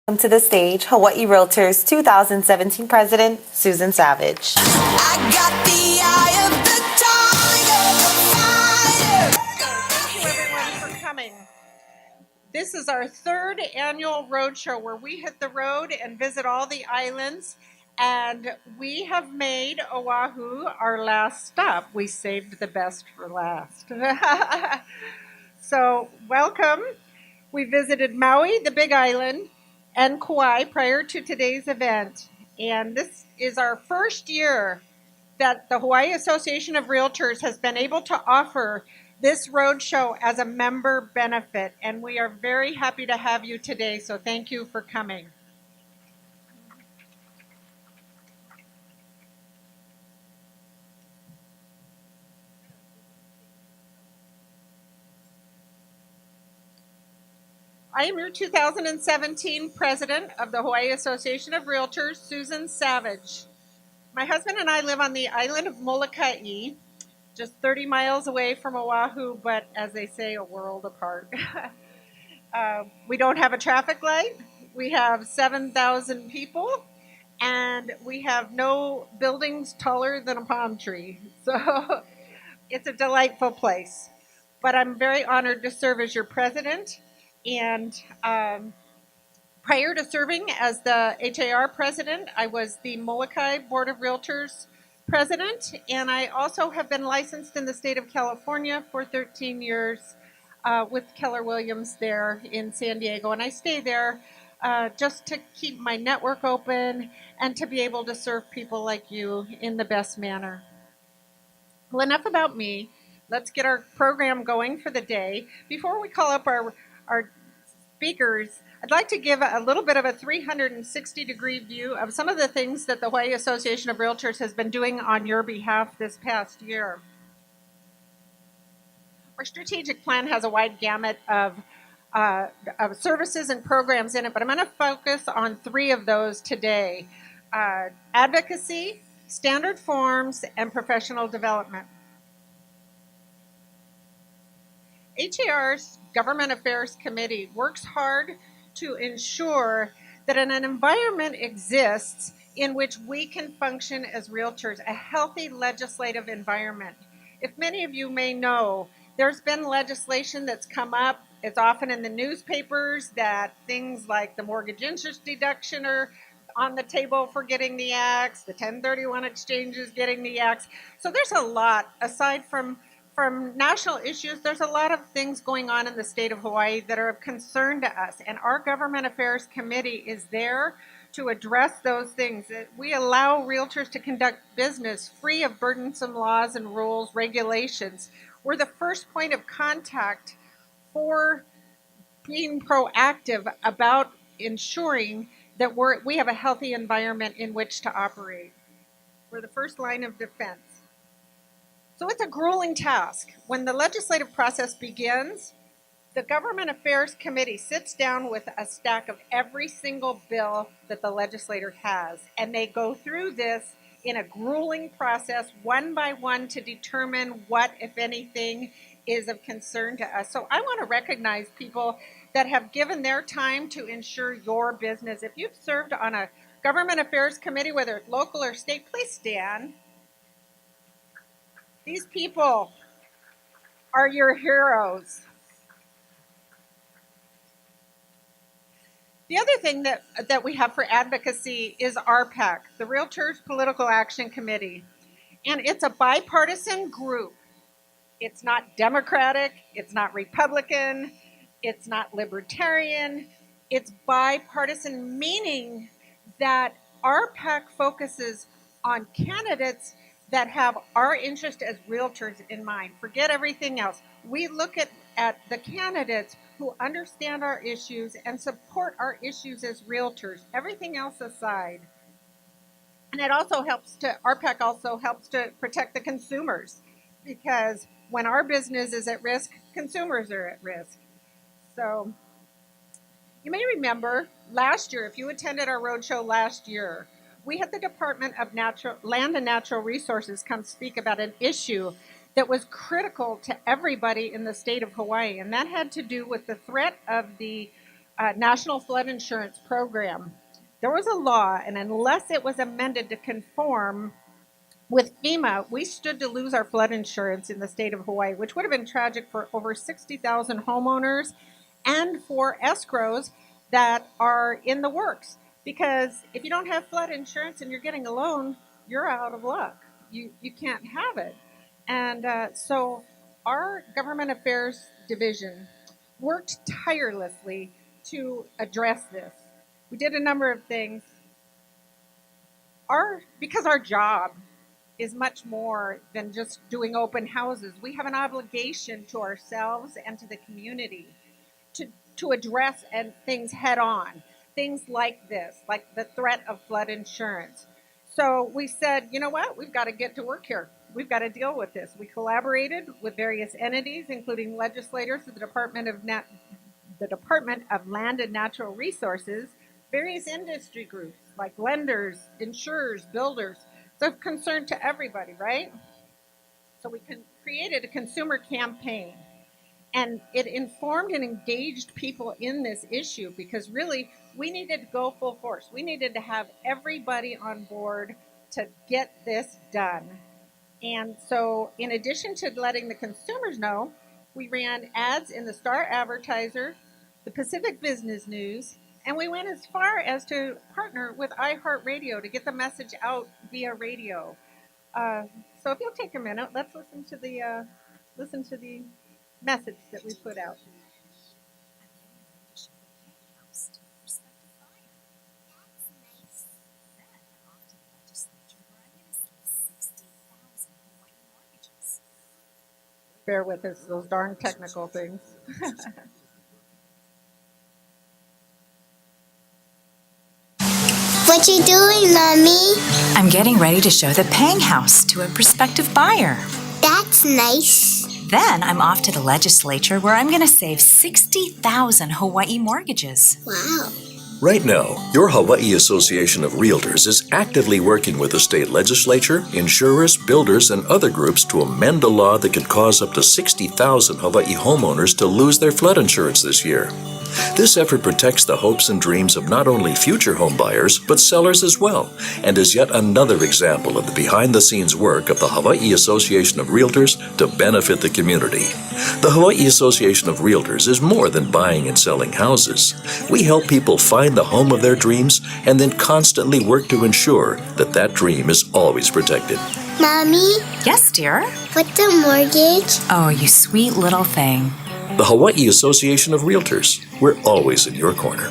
Welcome to the stage, Hawaii Realtors 2017 President, Susan Savage. I got the eye of the tiger. Thank you everyone for coming. This is our third annual roadshow where we hit the road and visit all the islands, and we have made Oahu our last stop. We saved the best for last. So welcome. We visited Maui, the Big Island, and Kauai prior to today's event. And this is our first year that the Hawaii Association of Realtors has been able to offer this roadshow as a member benefit. And we are very happy to have you today. So thank you for coming. I am your 2017 president of the Hawaii Association of Realtors, Susan Savage. My husband and I live on the island of Molokai, just 30 miles away from Oahu, but as they say, a world apart. We don't have a traffic light. We have 7,000 people, and we have no buildings taller than a palm tree. So it's a delightful place. But I'm very honored to serve as your president. And prior to serving as the HAR president, I was the Molokai Board of Realtors president, and I also have been licensed in the state of California for 13 years with Keller Williams there in San Diego. And I stay there just to keep my network open and to be able to serve people like you in the best manner. Well, enough about me. Let's get our program going for the day. Before we call up our speakers, I'd like to give a little bit of a 360-degree view of some of the things that the Hawaii Association of Realtors has been doing on your behalf this past year. Our strategic plan has a wide gamut of services and programs in it, but I'm going to focus on three of those today: advocacy, standard forms, and professional development. HAR's Government Affairs Committee works hard to ensure that an environment exists in which we can function as realtors, a healthy legislative environment. If many of you may know, there's been legislation that's come up. It's often in the newspapers that things like the mortgage interest deduction are on the table for getting the axe, the 1031 exchanges getting the axe. So there's a lot, aside from national issues, there's a lot of things going on in the state of Hawaii that are of concern to us. And our Government Affairs Committee is there to address those things. We allow realtors to conduct business free of burdensome laws and rules, regulations. We're the first point of contact for being proactive about ensuring that we have a healthy environment in which to operate. We're the first line of defense. So it's a grueling task. When the legislative process begins, the Government Affairs Committee sits down with a stack of every single bill that the legislator has, and they go through this in a grueling process, one by one, to determine what, if anything, is of concern to us. So I want to recognize people that have given their time to ensure your business. If you've served on a Government Affairs Committee, whether it's local or state, please stand. These people are your heroes. The other thing that we have for advocacy is RPAC, the Realtors Political Action Committee. And it's a bipartisan group. It's not Democratic, it's not Republican, it's not Libertarian. It's bipartisan, meaning that RPAC focuses on candidates that have our interest as realtors in mind. Forget everything else. We look at the candidates who understand our issues and support our issues as realtors, everything else aside. And it also RPAC also helps to protect the consumers, because when our business is at risk, consumers are at risk. So you may remember last year, if you attended our roadshow last year, we had the Department of Land and Natural Resources come speak about an issue that was critical to everybody in the state of Hawaii, and that had to do with the threat of the National Flood Insurance Program. There was a law, and unless it was amended to conform with FEMA, we stood to lose our flood insurance in the state of Hawaii, which would have been tragic for over 60,000 homeowners and for escrows that are in the works. Because if you don't have flood insurance and you're getting a loan, you're out of luck. You can't have it. And so our government affairs division worked tirelessly to address this. We did a number of things. Because our job is much more than just doing open houses. We have an obligation to ourselves and to the community to address things head on. Things like this, like the threat of flood insurance. So we said, you know what? We've got to get to work here. We've got to deal with this. We collaborated with various entities, including legislators of the Department of Land and Natural Resources, various industry groups like lenders, insurers, builders. So of concern to everybody, right? So we created a consumer campaign, and it informed and engaged people in this issue because really we needed to go full force. We needed to have everybody on board to get this done. And so in addition to letting the consumers know, we ran ads in the Star Advertiser, the Pacific Business News, and we went as far as to partner with iHeartRadio to get the message out via radio. So if you'll take a minute, let's listen to the message that we put out. Bear with us, those darn technical things. What you doing, Mommy? I'm getting ready to show the Pang House to a prospective buyer. That's nice. Then I'm off to the legislature where I'm going to save 60,000 Hawaii mortgages. Wow. Right now, your Hawaii Association of Realtors is actively working with the state legislature, insurers, builders, and other groups to amend a law that could cause up to 60,000 Hawaii homeowners to lose their flood insurance this year. This effort protects the hopes and dreams of not only future home buyers, but sellers as well, and is yet another example of the behind-the-scenes work of the Hawaii Association of Realtors to benefit the community. The Hawaii Association of Realtors is more than buying and selling houses. We help people find the home of their dreams and then constantly work to ensure that that dream is always protected. Mommy, Yes, dear? what's a mortgage? Oh, you sweet little thing. The Hawaii Association of Realtors. We're always in your corner.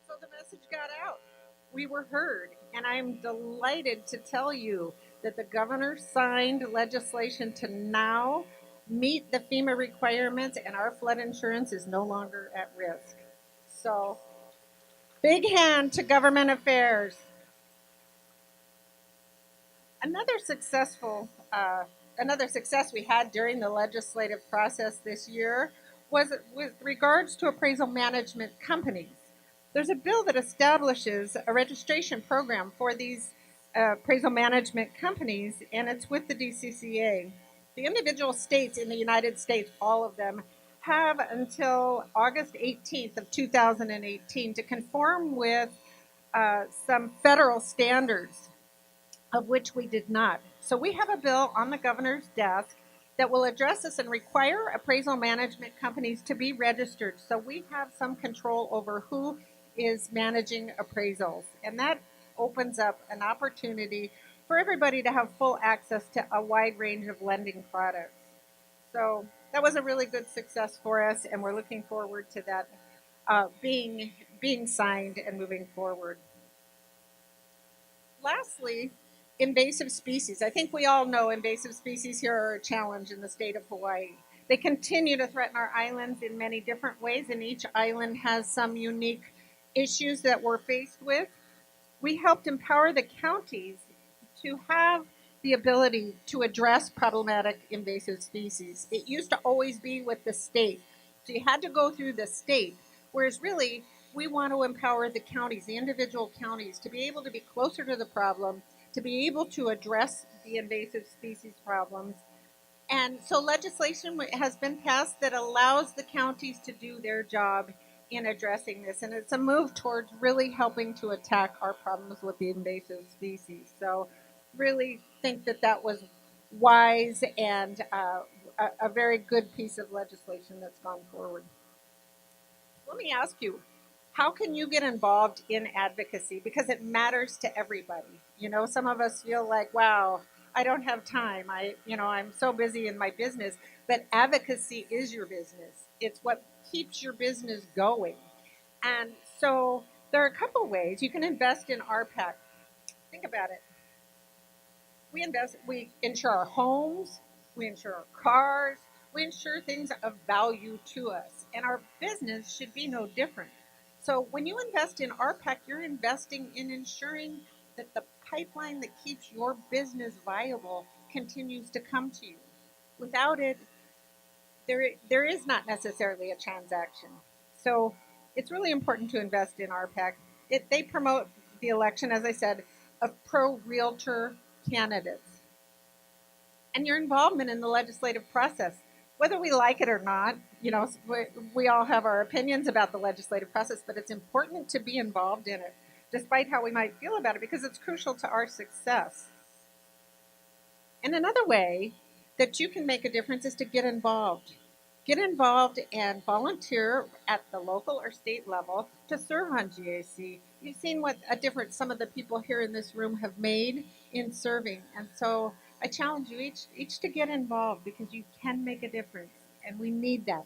So the message got out. We were heard, and I'm delighted to tell you that the governor signed legislation to now meet the FEMA requirements, and our flood insurance is no longer at risk. So, big hand to government affairs. Another success we had during the legislative process this year was with regards to appraisal management companies. There's a bill that establishes a registration program for these appraisal management companies, and it's with the DCCA. The individual states in the United States, all of them, have until August 18th of 2018 to conform with some federal standards, of which we did not. So we have a bill on the governor's desk that will address this and require appraisal management companies to be registered. So we have some control over who is managing appraisals. And that opens up an opportunity for everybody to have full access to a wide range of lending products. So that was a really good success for us, and we're looking forward to that being signed and moving forward. Lastly, invasive species. I think we all know invasive species here are a challenge in the state of Hawaii. They continue to threaten our islands in many different ways, and each island has some unique issues that we're faced with. We helped empower the counties to have the ability to address problematic invasive species. It used to always be with the state. So you had to go through the state, whereas really we want to empower the counties, the individual counties, to be able to be closer to the problem, to be able to address the invasive species problems, And so legislation has been passed that allows the counties to do their job in addressing this. And it's a move towards really helping to attack our problems with the invasive species. So really think that that was wise and a very good piece of legislation that's gone forward. Let me ask you, how can you get involved in advocacy? Because it matters to everybody. You know, some of us feel like, wow, I don't have time. I'm so busy in my business. But advocacy is your business. It's what keeps your business going. And so there are a couple ways you can invest in RPAC. Think about it. We insure our homes, we insure our cars, we insure things of value to us, and our business should be no different. So when you invest in RPAC, you're investing in ensuring that the pipeline that keeps your business viable continues to come to you. Without it, there is not necessarily a transaction. So it's really important to invest in RPAC. They promote the election, as I said, of pro realtor candidates and your involvement in the legislative process. Whether we like it or not, we all have our opinions about the legislative process, but it's important to be involved in it, despite how we might feel about it, because it's crucial to our success. And another way that you can make a difference is to get involved. Get involved and volunteer at the local or state level to serve on GAC. You've seen what a difference some of the people here in this room have made in serving. And so I challenge you each to get involved, because you can make a difference, and we need that.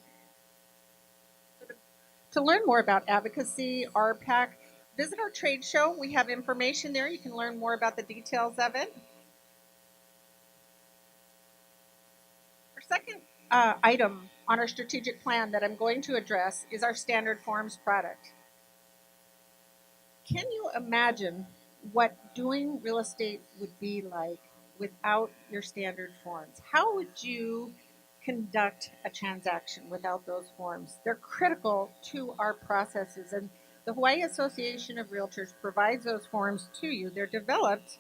To learn more about advocacy, RPAC, visit our trade show. We have information there. You can learn more about the details of it. Our second item on our strategic plan that I'm going to address is our standard forms product. Can you imagine what doing real estate would be like without your standard forms? How would you conduct a transaction without those forms? They're critical to our processes, and the Hawaii Association of Realtors provides those forms to you. They're developed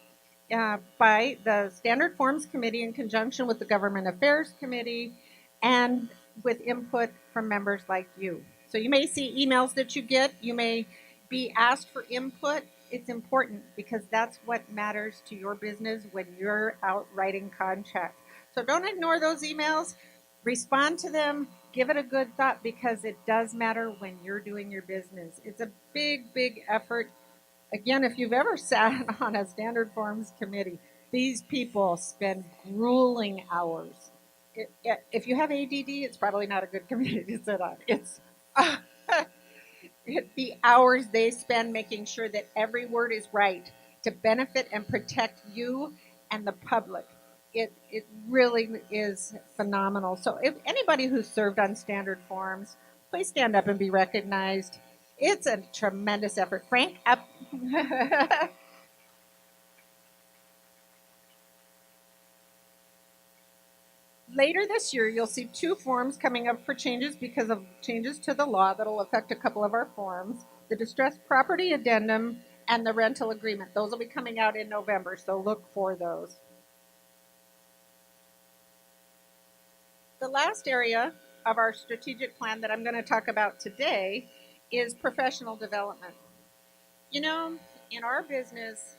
by the Standard Forms Committee in conjunction with the Government Affairs Committee and with input from members like you. So you may see emails that you get, you may be asked for input. It's important, because that's what matters to your business when you're out writing contracts. So don't ignore those emails, respond to them, give it a good thought, because it does matter when you're doing your business. It's a big, big effort. Again, if you've ever sat on a standard forms committee, these people spend grueling hours. If you have ADD, it's probably not a good committee to sit on. It's the hours they spend making sure that every word is right to benefit and protect you and the public. It really is phenomenal. So if anybody who's served on standard forms, please stand up and be recognized. It's a tremendous effort. Frank, up. Later this year, you'll see two forms coming up for changes because of changes to the law that'll affect a couple of our forms. The distressed property addendum and the rental agreement. Those will be coming out in November, so look for those. The last area of our strategic plan that I'm going to talk about today is professional development. You know, in our business,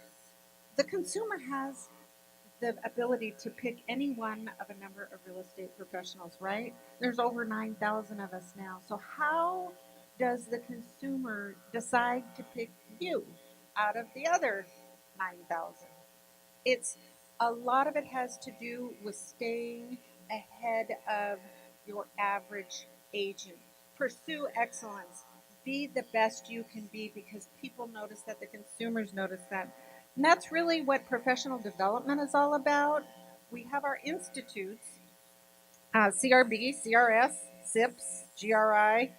the consumer has the ability to pick any one of a number of real estate professionals, right? There's over 9,000 of us now. So how does the consumer decide to pick you out of the other 9,000? It's a lot of it has to do with staying ahead of your average agent. Pursue excellence. Be the best you can be, because people notice that, the consumers notice that. And that's really what professional development is all about. We have our institutes, CRB, CRS, SIPS, GRI.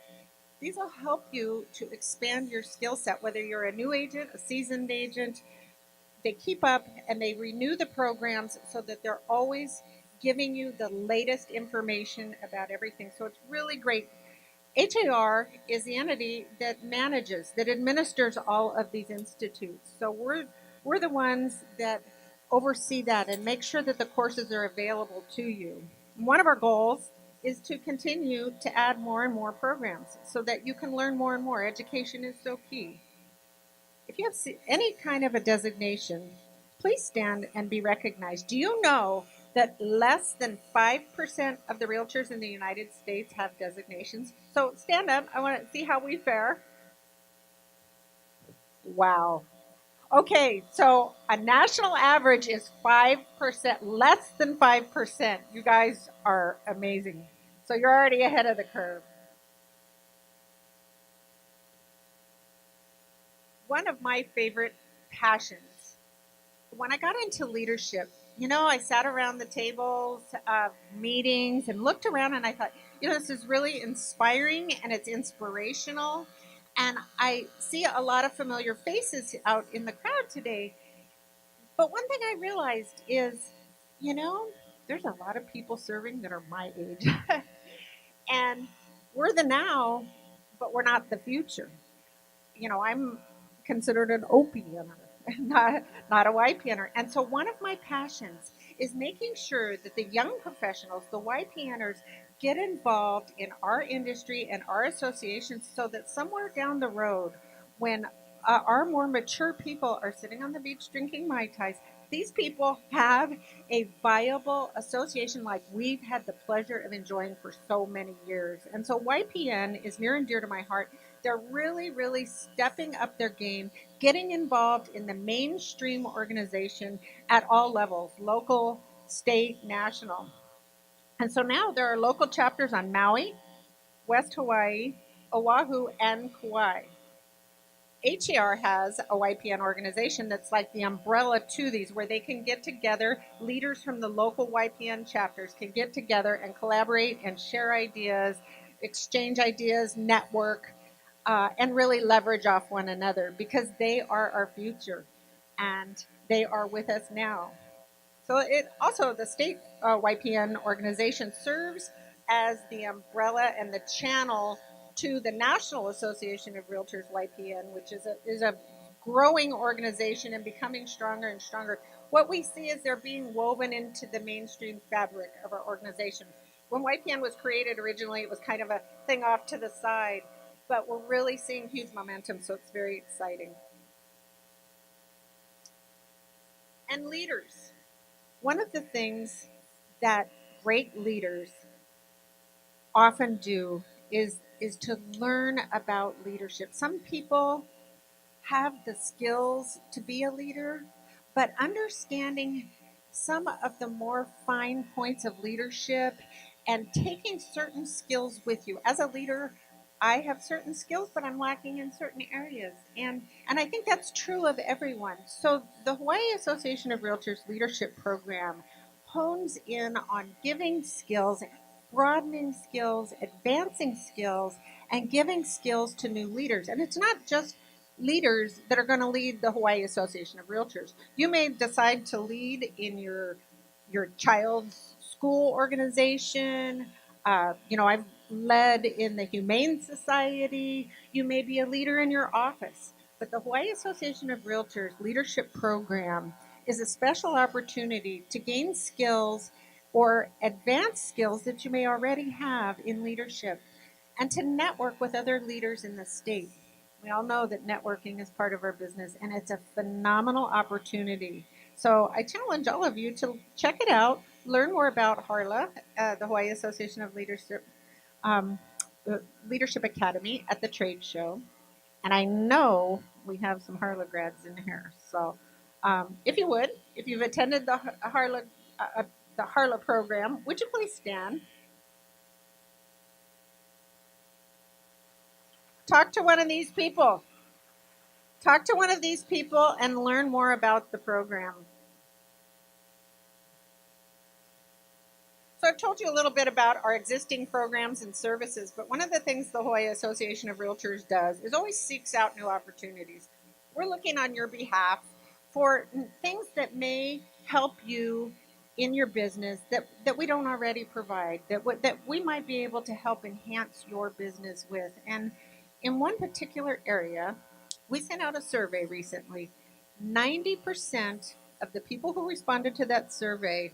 These will help you to expand your skill set, whether you're a new agent, a seasoned agent. They keep up and they renew the programs so that they're always giving you the latest information about everything. So it's really great. HAR is the entity that manages, that administers all of these institutes. So we're the ones that oversee that and make sure that the courses are available to you. One of our goals is to continue to add more and more programs so that you can learn more and more. Education is so key. If you have any kind of a designation, please stand and be recognized. Do you know that less than 5% of the realtors in the United States have designations? So stand up. I want to see how we fare. Wow. Okay, so a national average is 5%, less than 5%. You guys are amazing. So you're already ahead of the curve. One of my favorite passions, when I got into leadership, I sat around the tables of meetings and looked around and I thought, this is really inspiring and it's inspirational. And I see a lot of familiar faces out in the crowd today. But one thing I realized is, you know, there's a lot of people serving that are my age. And we're the now, but we're not the future. I'm considered an OPNer, not a YPNer. And so one of my passions is making sure that the young professionals, the YPNers, get involved in our industry and our associations so that somewhere down the road, when our more mature people are sitting on the beach drinking Mai Tais, these people have a viable association like we've had the pleasure of enjoying for so many years. And so YPN is near and dear to my heart. They're really, really stepping up their game, getting involved in the mainstream organization at all levels, local, state, national. And so now there are local chapters on Maui, West Hawaii, Oahu, and Kauai. HAR has a YPN organization that's like the umbrella to these, where they can get together. Leaders from the local YPN chapters can get together and collaborate and share ideas, exchange ideas, network, and really leverage off one another because they are our future and they are with us now. So it also, the state YPN organization serves as the umbrella and the channel to the National Association of Realtors YPN, which is a growing organization and becoming stronger and stronger. What we see is they're being woven into the mainstream fabric of our organization. When YPN was created originally, it was kind of a thing off to the side, but we're really seeing huge momentum, so it's very exciting. And leaders. One of the things that great leaders often do is to learn about leadership. Some people have the skills to be a leader, but understanding some of the more fine points of leadership and taking certain skills with you. As a leader, I have certain skills, but I'm lacking in certain areas. And I think that's true of everyone. So the Hawaii Association of Realtors Leadership Program hones in on giving skills, broadening skills, advancing skills, and giving skills to new leaders. And it's not just leaders that are going to lead the Hawaii Association of Realtors. You may decide to lead in your child's school organization. I've led in the Humane Society. You may be a leader in your office. But the Hawaii Association of Realtors Leadership Program is a special opportunity to gain skills or advanced skills that you may already have in leadership and to network with other leaders in the state. We all know that networking is part of our business and it's a phenomenal opportunity. So I challenge all of you to check it out, learn more about HARLA, the Hawaii Association of um, Leadership Academy at the trade show. And I know we have some HARLA grads in here. So if you would, if you've attended the HARLA program, would you please stand? Talk to one of these people. Talk to one of these people and learn more about the program. So I've told you a little bit about our existing programs and services, but one of the things the Hawaii Association of Realtors does is always seeks out new opportunities. We're looking on your behalf for things that may help you in your business that we don't already provide, that we might be able to help enhance your business with. And in one particular area, we sent out a survey recently. 90% of the people who responded to that survey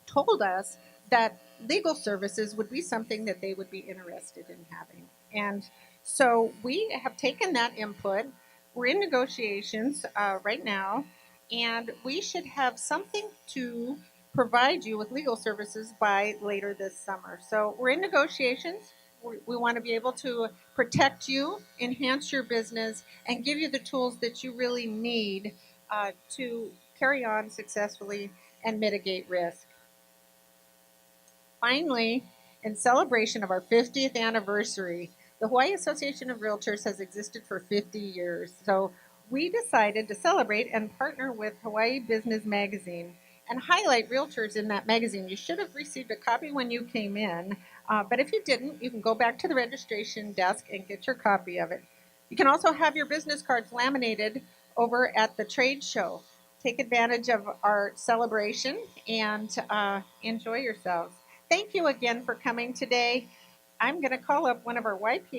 told us that legal services would be something that they would be interested in having. And so we have taken that input. We're in negotiations right now, and we should have something to provide you with legal services by later this summer. So we're in negotiations. We want to be able to protect you, enhance your business, and give you the tools that you really need to carry on successfully and mitigate risk. Finally, in celebration of our 50th anniversary, the Hawaii Association of Realtors has existed for 50 years. So we decided to celebrate and partner with Hawaii Business Magazine and highlight realtors in that magazine. You should have received a copy when you came in, but if you didn't, you can go back to the registration desk and get your copy of it. You can also have your business cards laminated over at the trade show. Take advantage of our celebration and enjoy yourselves. Thank you again for coming today. I'm going to call up one of our YP